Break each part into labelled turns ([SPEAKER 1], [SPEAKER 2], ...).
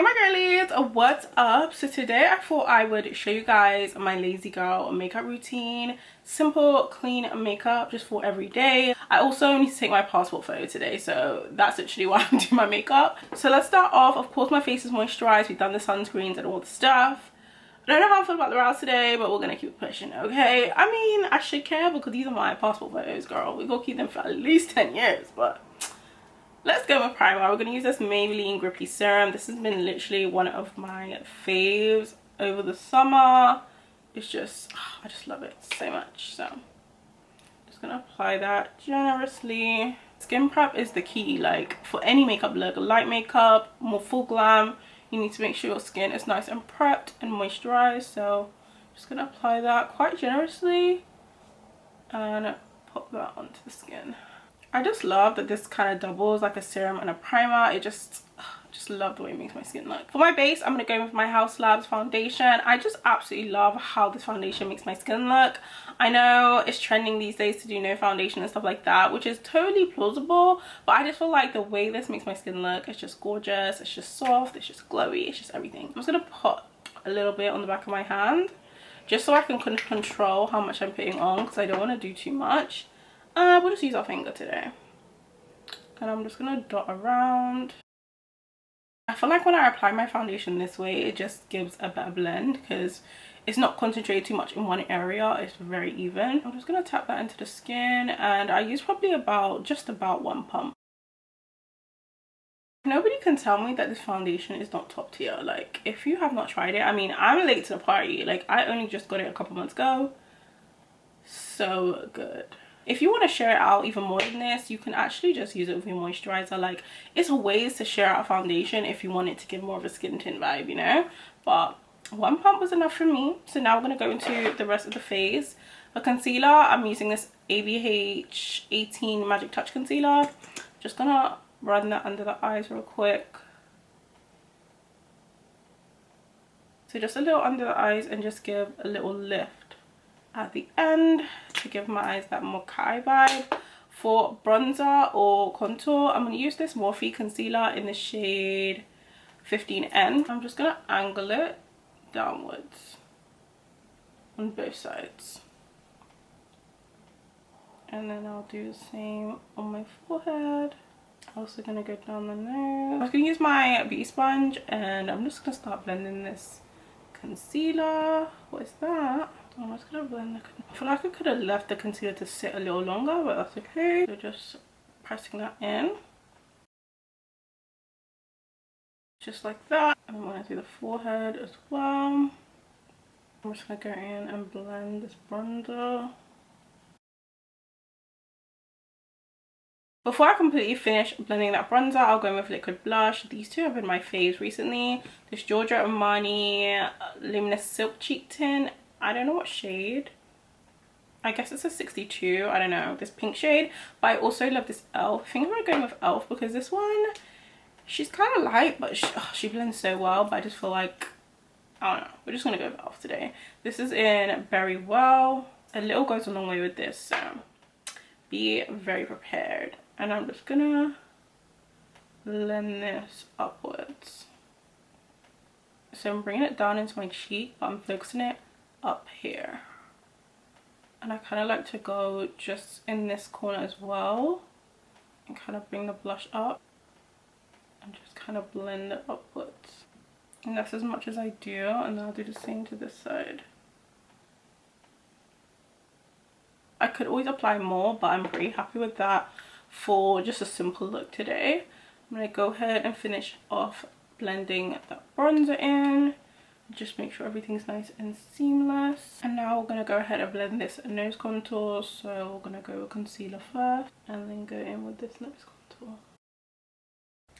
[SPEAKER 1] Hey my girlies, what's up? So today I thought I would show you guys my lazy girl makeup routine. Simple, clean makeup just for every day. I also need to take my passport photo today, so that's literally why I'm doing my makeup. So let's start off. Of course my face is moisturized, we've done the sunscreens and all the stuff. I don't know how I feel about the brows today, but we're gonna keep pushing, okay? I mean, I should care because these are my passport photos, girl. We're gonna keep them for at least 10 years, but let's go with primer. We're going to use this Maybelline Grippy Serum. This has been literally one of my faves over the summer. It's just, I just love it so much. So I'm just going to apply that generously. Skin prep is the key. Like for any makeup look, light makeup, more full glam, you need to make sure your skin is nice and prepped and moisturized. So I'm just going to apply that quite generously and pop that onto the skin. I just love that this kind of doubles like a serum and a primer. It just love the way it makes my skin look. For my base, I'm going to go with my House Labs foundation. I just absolutely love how this foundation makes my skin look. I know it's trending these days to do no foundation and stuff like that, which is totally plausible, but I just feel like the way this makes my skin look is just gorgeous. It's just soft, it's just glowy, it's just everything. I'm just going to put a little bit on the back of my hand just so I can control how much I'm putting on, because I don't want to do too much. We'll just use our finger today, and I'm just gonna dot around. I feel like when I apply my foundation this way, it just gives a better blend because it's not concentrated too much in one area. It's very even. I'm just gonna tap that into the skin, and I use probably just about one pump. Nobody can tell me that this foundation is not top tier. Like, if you have not tried it, I mean, I'm late to the party. Like, I only just got it a couple months ago. So good. If you want to share it out even more than this, you can actually just use it with your moisturizer. Like, it's ways to share out foundation if you want it to give more of a skin tint vibe, you know. But one pump was enough for me. So now we're going to go into the rest of the face. A concealer, I'm using this ABH 18 Magic Touch concealer. Just gonna run that under the eyes real quick. So just a little under the eyes and just give a little lift at the end to give my eyes that more cat eye vibe. For bronzer or contour, I'm going to use this Morphe concealer in the shade 15N. I'm just going to angle it downwards on both sides, and then I'll do the same on my forehead. Also going to go down the nose. I was going to use my beauty sponge, and I'm just going to start blending this concealer. What is that? I'm just gonna blend the I feel like I could have left the concealer to sit a little longer, but that's okay. So just pressing that in, just like that. And I'm gonna do the forehead as well. I'm just gonna go in and blend this bronzer. Before I completely finish blending that bronzer, I'll go in with liquid blush. These two have been my faves recently. This Giorgio Armani Luminous Silk Cheek Tint. I don't know what shade. I guess it's a 62. I don't know. This pink shade. But I also love this e.l.f. I think I'm going with e.l.f. because this one, she's kind of light, but she blends so well. But I just feel like, I don't know. We're just going to go with e.l.f. today. This is in Very Well. A little goes a long way with this, so be very prepared. And I'm just going to blend this upwards. So I'm bringing it down into my cheek, but I'm focusing it up here. And I kind of like to go just in this corner as well and kind of bring the blush up and just kind of blend it upwards. And that's as much as I do, and then I'll do the same to this side. I could always apply more, but I'm pretty happy with that for just a simple look today. I'm going to go ahead and finish off blending that bronzer in. Just make sure everything's nice and seamless. And now we're going to go ahead and blend this nose contour. So we're going to go with concealer first and then go in with this nose contour.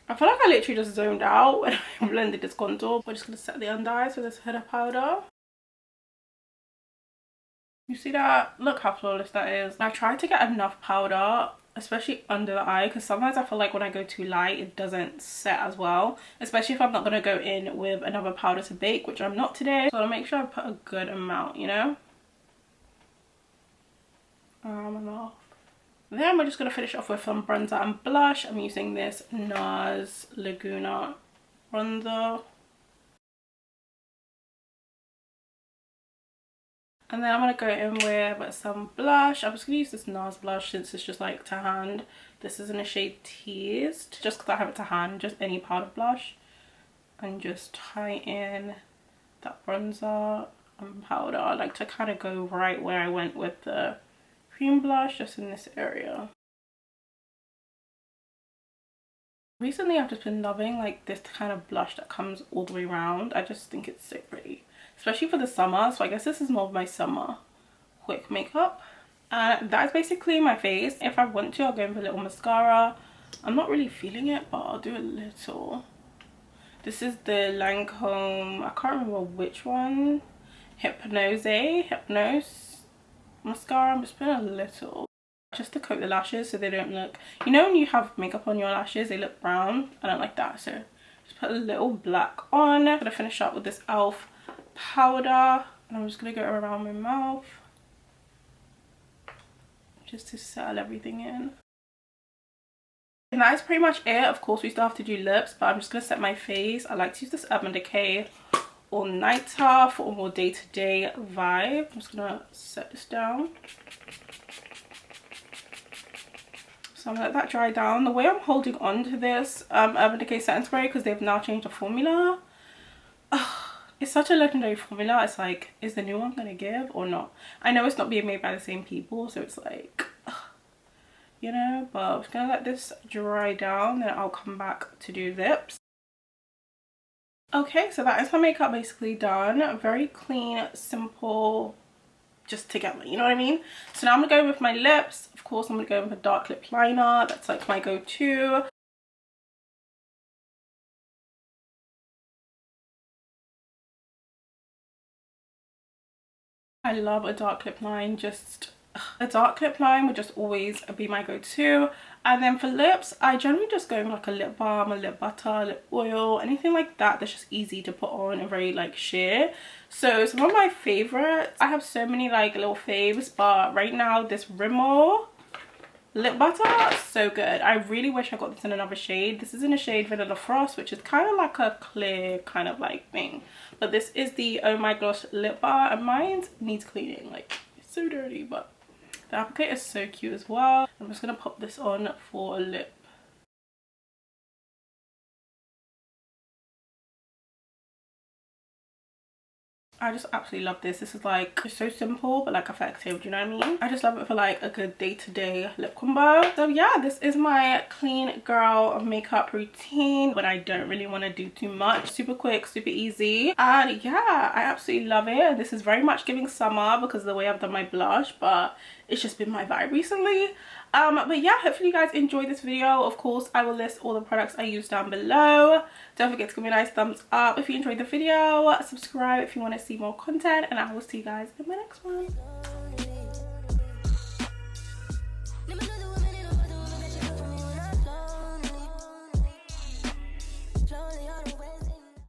[SPEAKER 1] I feel like I literally just zoned out when I blended this contour. We're just going to set the under eyes with this header powder. You see that? Look how flawless that is. I try to get enough powder, especially under the eye, because sometimes I feel like when I go too light it doesn't set as well, especially if I'm not going to go in with another powder to bake, which I'm not today. So I'll make sure I put a good amount, you know, enough. Then we're just going to finish off with some bronzer and blush. I'm using this NARS Laguna bronzer. And then I'm going to go in with some blush. I'm just going to use this NARS blush since it's just like to hand. This is in the shade Teased. Just because I have it to hand, just any powder blush. And just tie in that bronzer and powder. I like to kind of go right where I went with the cream blush, just in this area. Recently I've just been loving like this kind of blush that comes all the way around. I just think it's so pretty, especially for the summer. So I guess this is more of my summer quick makeup. And that's basically my face. If I want to, I'll go in with a little mascara. I'm not really feeling it, but I'll do a little. This is the Lancome, I can't remember which one. Hypnose mascara. I'm just putting a little just to coat the lashes so they don't look, you know when you have makeup on your lashes they look brown. I don't like that, so just put a little black on. I'm gonna finish up with this elf powder and I'm just gonna go around my mouth just to settle everything in. And that is pretty much it. Of course we still have to do lips, but I'm just gonna set my face. I like to use this Urban Decay All Nighter for a more day-to-day vibe. I'm just gonna set this down. So I'm gonna let that dry down. The way I'm holding on to this Urban Decay setting spray, because they've now changed the formula, it's such a legendary formula. It's like, is the new one gonna give or not? I know it's not being made by the same people, so it's like, you know, but I'm just gonna let this dry down, then I'll come back to do lips. Okay, so that is my makeup basically done. Very clean, simple, just together, you know what I mean? So now I'm gonna go with my lips. Of course I'm gonna go with a dark lip liner. That's like my go-to. I love a dark lip line. Just a dark lip line would just always be my go-to. And then for lips, I generally just go with like a lip balm, a lip butter, lip oil, anything like that that's just easy to put on and very like sheer. So some of my favorites, I have so many like little faves, but right now this Rimmel lip butter, so good. I really wish I got this in another shade. This is in a shade Vanilla Frost, which is kind of like a clear kind of like thing, but this is the Oh My Gloss lip bar and mine needs cleaning. Like, it's so dirty, but the applicator is so cute as well. I'm just gonna pop this on for a lip. I just absolutely love this. This is like, it's so simple but like effective, do you know what I mean? I just love it for like a good day-to-day lip combo. So yeah, this is my clean girl makeup routine when I don't really want to do too much. Super quick, super easy, and yeah, I absolutely love it. This is very much giving summer because of the way I've done my blush, but it's just been my vibe recently. But yeah, hopefully you guys enjoyed this video. Of course I will list all the products I use down below. Don't forget to give me a nice thumbs up if you enjoyed the video. Subscribe if you want to see more content, and I will see you guys in my next one.